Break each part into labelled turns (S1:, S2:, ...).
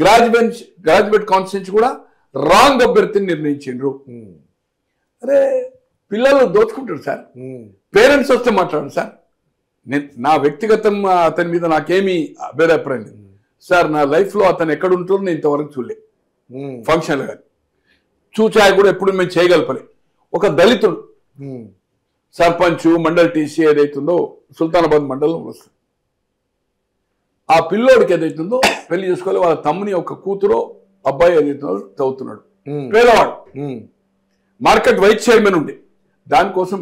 S1: Graduate constituency కూడా wrong అభ్యర్థిని నిర్ణయించిండ్రు. అరే పిల్లలు దోచుకుంటారు సార్, పేరెంట్స్ వస్తే మాట్లాడండి సార్. నా వ్యక్తిగతం అతని మీద నాకేమీ అభిప్రాయం లేదు సార్. నా లైఫ్లో అతను ఎక్కడ ఉంటుందో నేను ఇంతవరకు చూడలే, ఫంక్షన్లు కానీ చూచాయి కూడా ఎప్పుడు మేము చేయగలపలే. ఒక దళితుడు సర్పంచ్ మండల్ టీసీ ఏదైతుందో సుల్తానాబాద్ మండలం వస్తుంది. ఆ పిల్లోడికి ఏదైతుందో పెళ్లి చేసుకోవాలి, వాళ్ళ తమ్ముని ఒక కూతురు అబ్బాయి ఏదైతుందో చదువుతున్నాడు, పేదవాడు, మార్కెట్ వైస్ చైర్మన్ ఉండే. దానికోసం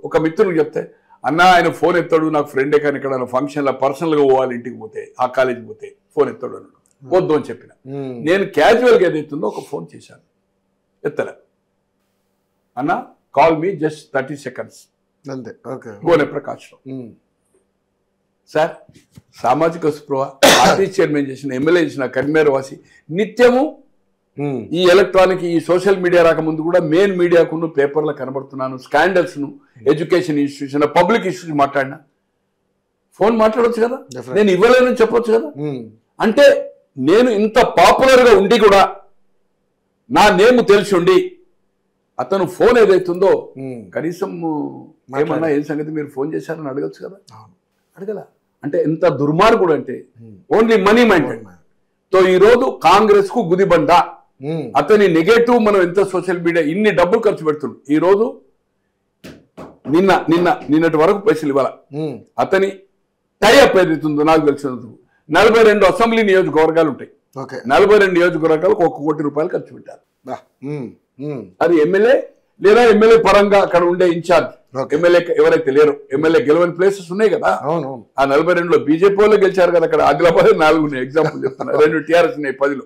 S1: ఒక మిత్రుడు చెప్తే అన్న ఆయన ఫోన్ ఎత్తాడు, నాకు ఫ్రెండే కానీ ఇక్కడ ఫంక్షన్లో పర్సనల్గా పోవాలి, ఇంటికి పోతే ఆ కాలేజీకి పోతే ఫోన్ ఎత్తాడు అన్నాడు. వద్దు అని చెప్పిన. నేను క్యాజువల్గా ఏదైతుందో ఒక ఫోన్ చేశాను, ఎత్తలే. అన్న కాల్ మీ జస్ట్ 30 seconds
S2: అంతే. ఓకే.
S1: గోనె ప్రకాష్లో సార్ సామాజిక స్పృహ పార్టీ చైర్మన్ చేసిన ఎమ్మెల్యే చేసిన కరీంనగర్ వాసి నిత్యము ఈ ఎలక్ట్రానిక్ ఈ సోషల్ మీడియా రాకముందు కూడా మెయిన్ మీడియాకు పేపర్లో కనబడుతున్నాను. స్కాండల్స్ ను ఎడ్యుకేషన్ ఇష్యూస్ పబ్లిక్ ఇష్యూస్ మాట్లాడినా ఫోన్ మాట్లాడవచ్చు కదా, నేను ఇవ్వలేనని చెప్పొచ్చు కదా. అంటే నేను ఇంత పాపులర్ గా ఉండి కూడా నా నేమ్ తెలిసి ఉండి అతను ఫోన్ ఏదైతుందో కనీసం ఏమన్నా ఏం సంగతి మీరు ఫోన్ చేశారని అడగచ్చు కదా, అడగల. అంటే ఎంత దుర్మార్గుడు అంటే ఓన్లీ మనీ మైండెడ్. తో ఈ రోజు కాంగ్రెస్ కు గుదిబండ. అతని నెగటివ్ మనం ఎంత సోషల్ మీడియా ఇన్ని డబ్బులు ఖర్చు పెడుతున్నాం. ఈ రోజు నిన్నటి వరకు పైసలు ఇవ్వాల. అతని టైఅప్ ఏదైతుందో నాకు తెలిసినందుకు 42 అసెంబ్లీ నియోజకవర్గాలు ఉంటాయి. 42 నియోజకవర్గాలకు 1 కోటి రూపాయలు ఖర్చు పెట్టారు. అది ఎమ్మెల్యే లేదా ఎమ్మెల్యే పరంగా అక్కడ ఉండే ఇన్ఛార్జ్ ఎమ్మెల్యే ఎవరైతే లేరు, ఎమ్మెల్యే గెలవని ప్లేసెస్ ఉన్నాయి కదా. ఆ 42లో బీజేపీ వాళ్ళు గెలిచారు కదా. అక్కడ ఆదిలాబాద్ 4 ఎగ్జాంపుల్ చెప్తున్నా, 2 టీఆర్ఎస్ ఉన్నాయి 10లో.